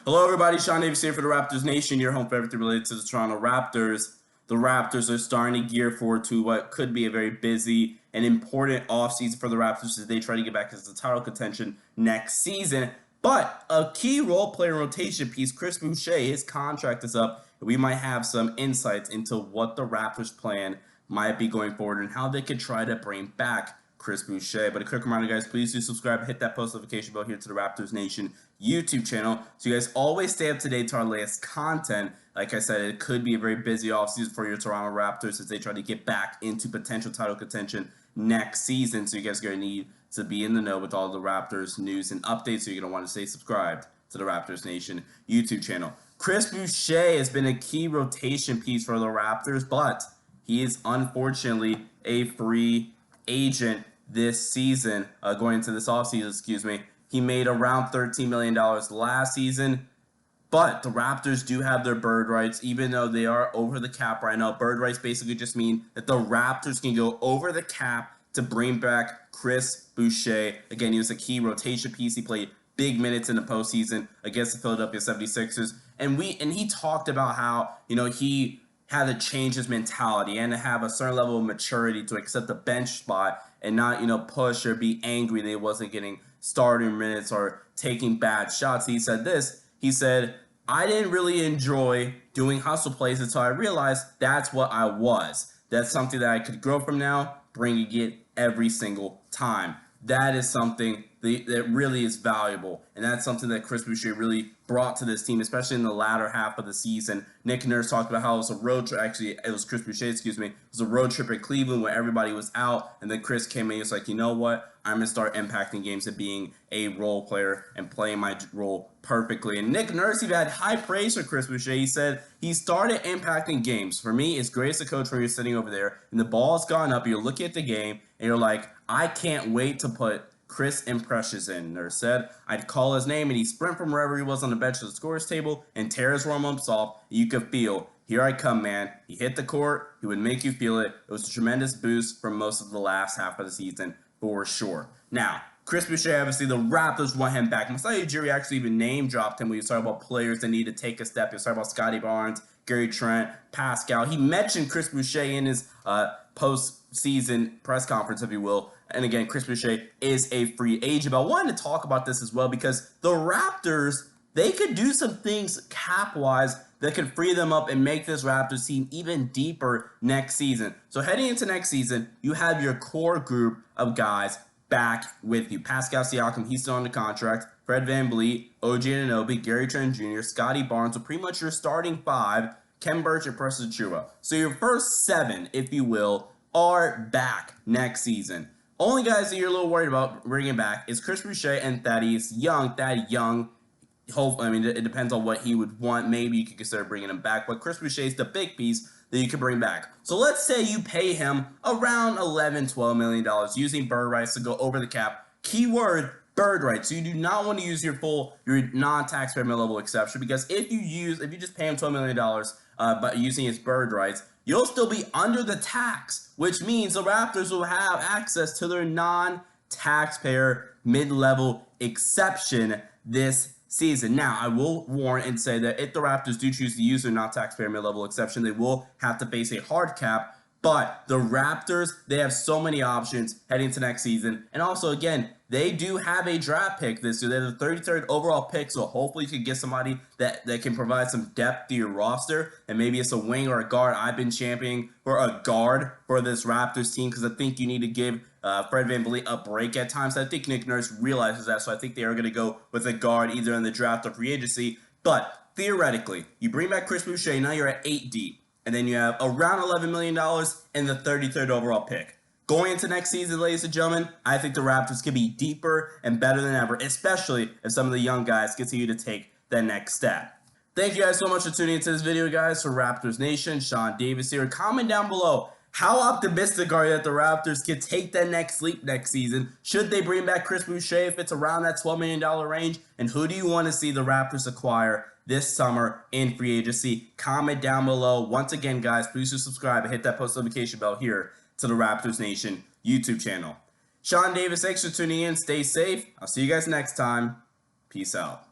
Hello, everybody. Sean Davis here for the Raptors Nation, your home for everything related to the Toronto Raptors. The Raptors are starting to gear forward to what could be a very busy and important offseason for the Raptors as they try to get back into the title contention next season. But a key role player rotation piece, Chris Boucher, his contract is up, and we might have some insights into what the Raptors' plan might be going forward and how they could try to bring back Chris Boucher. But a quick reminder, guys, please do subscribe, hit that post notification bell here to the Raptors Nation YouTube channel so you guys always stay up to date to our latest content. Like I said, it could be a very busy offseason for your Toronto Raptors as they try to get back into potential title contention next season. So you guys are going to need to be in the know with all the Raptors news and updates. So you're going to want to stay subscribed to the Raptors Nation YouTube channel. Chris Boucher has been a key rotation piece for the Raptors, but he is unfortunately a free agent this season, going into this offseason, He made around $13 million last season, but the Raptors do have their bird rights, even though they are over the cap right now. Bird rights basically just mean that the Raptors can go over the cap to bring back Chris Boucher. Again, he was a key rotation piece. He played big minutes in the postseason against the Philadelphia 76ers. And he talked about how, he had to change his mentality and to have a certain level of maturity to accept the bench spot and not, push or be angry that he wasn't getting starting minutes or taking bad shots. He said this. He said, I didn't really enjoy doing hustle plays until I realized that's what I was. That's something that I could grow from now, bringing it every single time. That is something that really is valuable, and that's something that Chris Boucher really brought to this team, especially in the latter half of the season. Nick Nurse talked about how it was a road trip. Actually, it was Chris Boucher, It was a road trip in Cleveland where everybody was out, and then Chris came in. He was like, you know what? I'm going to start impacting games and being a role player and playing my role perfectly. And Nick Nurse even had high praise for Chris Boucher. He said he started impacting games. For me, it's great as a coach when you're sitting over there and the ball's gone up, you're looking at the game, and you're like, I can't wait to put Chris impressions in. Nurse said, I'd call his name and he'd sprint from wherever he was on the bench to the scorer's table and tear his warm-ups off. You could feel, here I come, man. He hit the court. He would make you feel it. It was a tremendous boost for most of the last half of the season, for sure. Now, Chris Boucher, obviously, the Raptors want him back. Masai Ujiri actually even name-dropped him when he was talking about players that need to take a step. He was talking about Scotty Barnes, Gary Trent, Pascal. He mentioned Chris Boucher in his post-season press conference, if you will. And again, Chris Boucher is a free agent. But I wanted to talk about this as well because the Raptors, they could do some things cap-wise that could free them up and make this Raptors team even deeper next season. So heading into next season, you have your core group of guys back with you. Pascal Siakam, he's still on the contract. Fred VanVleet, OG Anunoby, Gary Trent Jr., Scotty Barnes, so pretty much your starting five, Ken Burch and Preston Chua. So your first seven, if you will, are back next season. Only guys that you're a little worried about bringing back is Chris Boucher and Thaddeus Young. Thad Young, it depends on what he would want. Maybe you could consider bringing him back, but Chris Boucher is the big piece that you can bring back. So let's say you pay him around $11-12 million using bird rights to go over the cap. Keyword, bird rights. So you do not want to use your non-taxpayer mid-level exception, because if you just pay him $12 million but using his bird rights, you'll still be under the tax, which means the Raptors will have access to their non-taxpayer mid-level exception this season. Now, I will warn and say that if the Raptors do choose to use their non-taxpayer mid-level exception, they will have to face a hard cap. But the Raptors, they have so many options heading into next season. And also, again, they do have a draft pick this year. They have the 33rd overall pick, so hopefully you can get somebody that can provide some depth to your roster. And maybe it's a wing or a guard. I've been championing for a guard for this Raptors team because I think you need to give Fred VanVleet a break at times. I think Nick Nurse realizes that, so I think they are going to go with a guard either in the draft or free agency. But theoretically, you bring back Chris Boucher, now you're at 8 deep. And then you have around $11 million and the 33rd overall pick. Going into next season, ladies and gentlemen, I think the Raptors can be deeper and better than ever, especially if some of the young guys continue to take the next step. Thank you guys so much for tuning into this video, guys. For Raptors Nation, Sean Davis here. Comment down below, how optimistic are you that the Raptors can take that next leap next season? Should they bring back Chris Boucher if it's around that $12 million range? And who do you want to see the Raptors acquire this summer in free agency? Comment down below. Once again, guys, please do subscribe and hit that post notification bell here to the Raptors Nation YouTube channel. Sean Davis, thanks for tuning in. Stay safe. I'll see you guys next time. Peace out.